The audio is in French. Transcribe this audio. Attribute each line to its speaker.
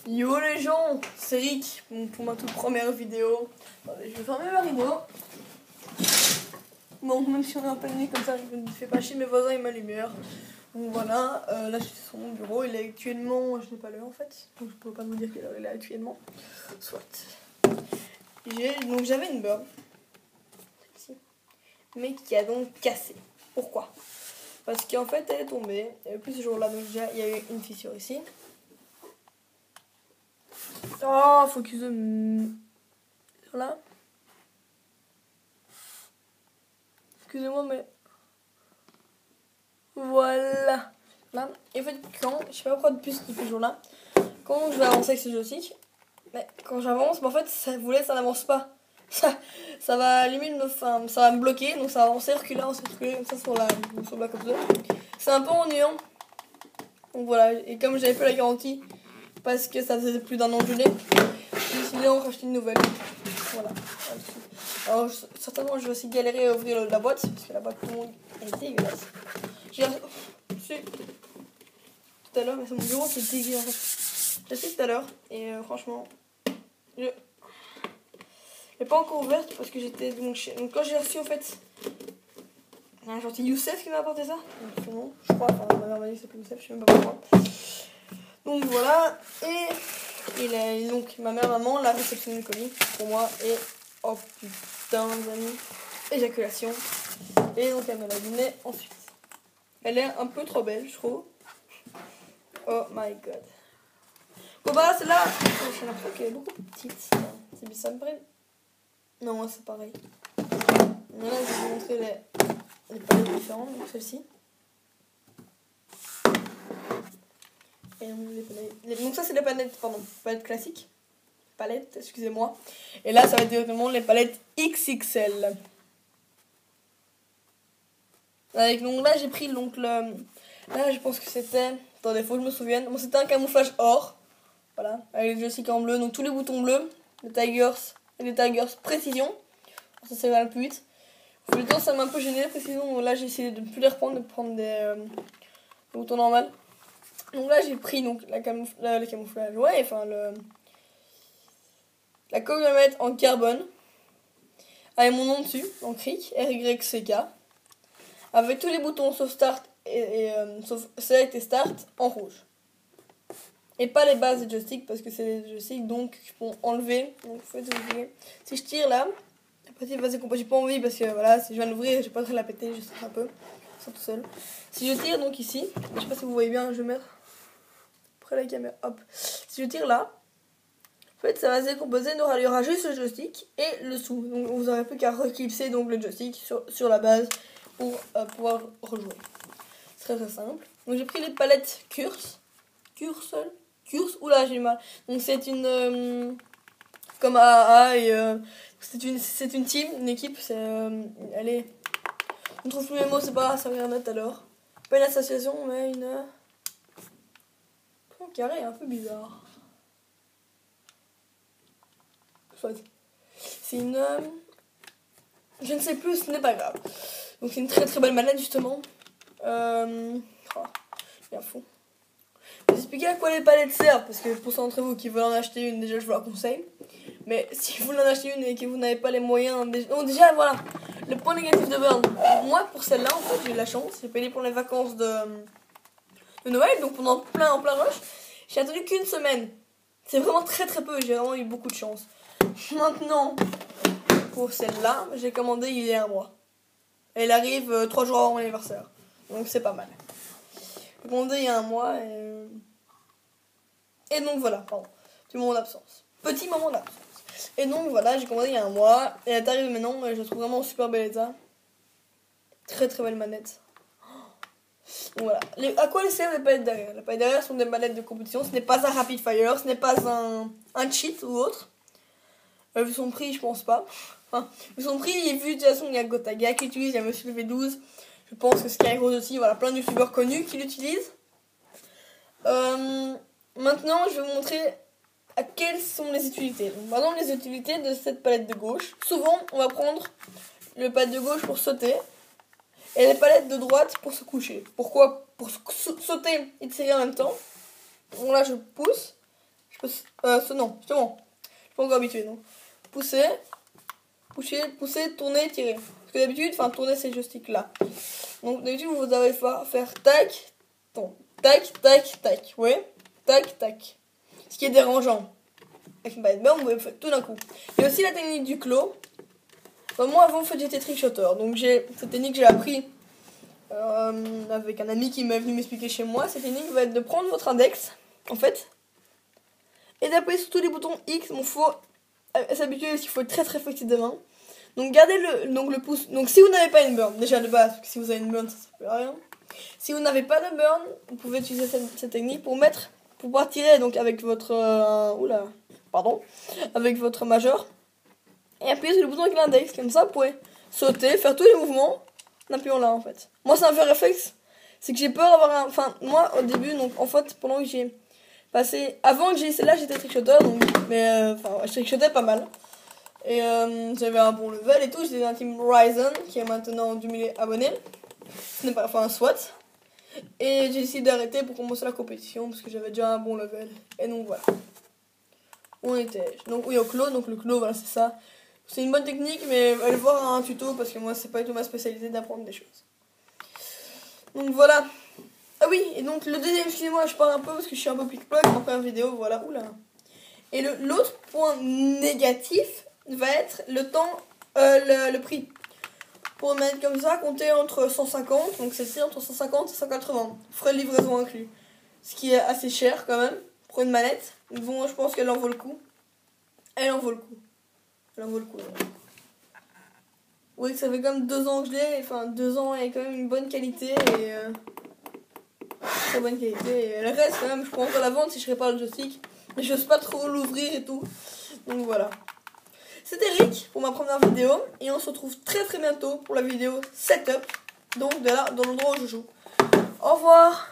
Speaker 1: Yo les gens, c'est Rick pour ma toute première vidéo. Attendez, je vais fermer ma rideau. Bon, même si on est en pleine nuit comme ça, je ne fais pas chier mes voisins et ma lumière. Donc voilà, là je suis sur mon bureau, il est actuellement, je n'ai pas l'heure en fait, donc je ne peux pas vous dire quelle heure il est actuellement. Soit. Donc j'avais une bird, mais qui a donc cassé. Pourquoi? Parce qu'en fait elle est tombée, et depuis ce jour-là, donc déjà il y a eu une fissure ici. Oh, focus là. Excusez-moi, mais voilà. Là. Et en fait, quand je sais pas pourquoi depuis ce jour-là, quand je vais avancer avec ce joystick, mais quand j'avance, en fait, ça n'avance pas. Ça va limite ça va me bloquer, donc ça va avancer, reculer comme ça sur la comme ça. C'est un peu ennuyant. Donc voilà, et comme j'avais pas la garantie, parce que ça faisait plus d'un an que je l'ai, j'ai décidé d'en racheter une nouvelle. Voilà. Alors certainement je vais aussi galérer à ouvrir la boîte, parce que la boîte est dégueulasse. J'ai reçu tout à l'heure, mais c'est mon bureau qui est dégueulasse. J'ai reçu tout à l'heure, et franchement, je l'ai pas encore ouverte, parce que j'étais donc quand j'ai reçu en fait, il y a un gentil Youssef qui m'a apporté ça. Donc, son nom, je crois, enfin ma mère m'a dit que c'est plus Youssef, je sais même pas pourquoi. Donc voilà, et donc ma maman l'a réceptionné le colis pour moi, et oh putain les amis, éjaculation. Et donc elle me l'a donné ensuite. Elle est un peu trop belle, je trouve. Oh my god. Bon bah celle-là, j'ai l'impression qu'elle est beaucoup plus petite. C'est bizarre, ça me paraît. Non, c'est pareil. Mais là je vais vous montrer les palettes différentes, donc celle-ci. Et donc ça c'est les palettes, palettes classiques. Palettes, excusez-moi. Et là ça va être directement les palettes XXL. Avec, donc là j'ai pris donc là je pense que c'était, attendez, faut que je me souvienne. Bon, c'était un camouflage or. Voilà, avec les joysticks en bleu, donc tous les boutons bleus, les Tigers précision. Ça c'est vers le plus vite. Le temps ça m'a un peu gêné, précision. Donc là j'ai essayé de ne plus les reprendre, de prendre des boutons normaux. Donc là j'ai pris donc le camouflage, ouais, enfin la commandette en carbone, avec mon nom dessus, en cric, RYCK, avec tous les boutons sauf Start sauf Select et Start en rouge. Et pas les bases des joysticks, parce que c'est des joysticks donc qui vont enlever. Donc si je tire là, après j'ai pas envie parce que voilà, si je viens l'ouvrir, j'ai pas très la péter, juste un peu, ça tout seul. Si je tire donc ici, je sais pas si vous voyez bien, je vais mettre près la caméra, hop. Si je tire là, en fait ça va se décomposer, il y aura juste le joystick et le sous. Donc vous n'aurez plus qu'à reclipser donc le joystick sur la base pour pouvoir rejouer. C'est très simple. Donc j'ai pris les palettes Curse, oula j'ai du mal. Donc c'est une comme AA et c'est une team, une équipe, elle est, on trouve plus les mots, c'est pas ça vient net alors. Pas une association mais un carré un peu bizarre. C'est une je ne sais plus, ce n'est pas grave. Donc c'est une très très belle manette justement. Bien fou. Je vais vous expliquer à quoi les palettes servent, parce que pour ceux d'entre vous qui veulent en acheter une, déjà je vous la conseille. Mais si vous voulez en acheter une et que vous n'avez pas les moyens, déjà voilà, le point négatif de Burn. Moi pour celle-là en fait j'ai eu la chance, j'ai payé pour les vacances de Noël, donc pendant en plein rush, j'ai attendu qu'une semaine. C'est vraiment très très peu, j'ai vraiment eu beaucoup de chance. Maintenant, pour celle-là, j'ai commandé il y a un mois. Elle arrive 3 jours avant mon anniversaire, donc c'est pas mal. J'ai commandé il y a un mois et donc voilà, pardon, petit moment d'absence. Petit moment d'absence. Et donc voilà, j'ai commandé il y a un mois, et elle est arrivée maintenant, et je la trouve vraiment en super bel état. Très très belle manette. Donc voilà. À quoi elles servent les palettes derrière? Les palettes derrière sont des manettes de compétition, ce n'est pas un rapid fire, ce n'est pas un cheat ou autre. Vu son prix, je pense pas. Enfin, vu son prix, et vu de toute façon, il y a Gotaga qui l'utilise, il y a Monsieur le V12. Je pense que Skyros aussi, voilà, plein de youtubeurs connus qui l'utilisent. Maintenant, je vais vous montrer à quelles sont les utilités. Donc, par exemple, les utilités de cette palette de gauche. Souvent, on va prendre le palette de gauche pour sauter et les palettes de droite pour se coucher. Pourquoi? Pour sauter et tirer en même temps. Donc là, je pousse. Je Non, justement. Je suis pas encore habitué, non. Pousser, tourner, tirer. Parce que d'habitude, enfin, tourner ces joysticks là. Donc d'habitude, vous allez faire tac, tac, tac, tac. Ouais, tac, tac. Ce qui est dérangeant. Avec une balle de beurre, vous pouvez faire tout d'un coup. Il y a aussi la technique du claw. Enfin, moi, avant, en fait, j'étais trickshotter. Donc cette technique, j'ai appris avec un ami qui m'est venu m'expliquer chez moi. Cette technique va être de prendre votre index, en fait, et d'appuyer sur tous les boutons X. Bon, faut s'habituer parce qu'il faut être très très flexible de main. Donc gardez le pouce. Donc si vous n'avez pas une burn, déjà de base, parce que si vous avez une burn, ça ne sert à rien. Si vous n'avez pas de burn, vous pouvez utiliser cette technique pour pouvoir tirer donc avec votre avec votre majeur et appuyer sur le bouton avec l'index. Comme ça, vous pouvez sauter, faire tous les mouvements en appuyant là en fait. Moi, c'est un fait réflexe. C'est que j'ai peur d'avoir Enfin, moi au début, donc en fait, pendant que j'ai passé. Avant que j'ai celle-là, j'étais trickshotter, donc. Mais je trickshotais pas mal. Et j'avais un bon level et tout. J'étais dans un team Ryzen qui est maintenant 2000 abonnés. Ce n'est pas. Enfin, soit. Et j'ai décidé d'arrêter pour commencer la compétition parce que j'avais déjà un bon level. Et donc voilà. On était. Donc oui, au claw. Donc le claw, voilà, c'est ça. C'est une bonne technique, mais allez voir un tuto parce que moi, c'est pas du tout ma spécialité d'apprendre des choses. Donc voilà. Ah oui, et donc le deuxième, excusez-moi, je parle un peu parce que je suis un peu pick-plug en première vidéo, voilà, oula. Et l'autre point négatif va être le temps, le prix. Pour mettre comme ça, comptez entre 150, donc c'est entre 150 et 180, frais de livraison inclus. Ce qui est assez cher quand même, pour une manette. Bon, je pense qu'elle en vaut le coup. Elle en vaut le coup. Elle en vaut le coup. Oui, ça fait quand même 2 ans que je l'ai, enfin 2 ans et quand même une bonne qualité et très bonne qualité. Et elle reste quand même, je pourrais encore la vendre si je serais pas le joystick. Mais je n'ose pas trop l'ouvrir et tout. Donc voilà. C'était Rick pour ma première vidéo. Et on se retrouve très très bientôt pour la vidéo setup. Donc dans l'endroit où je joue. Au revoir.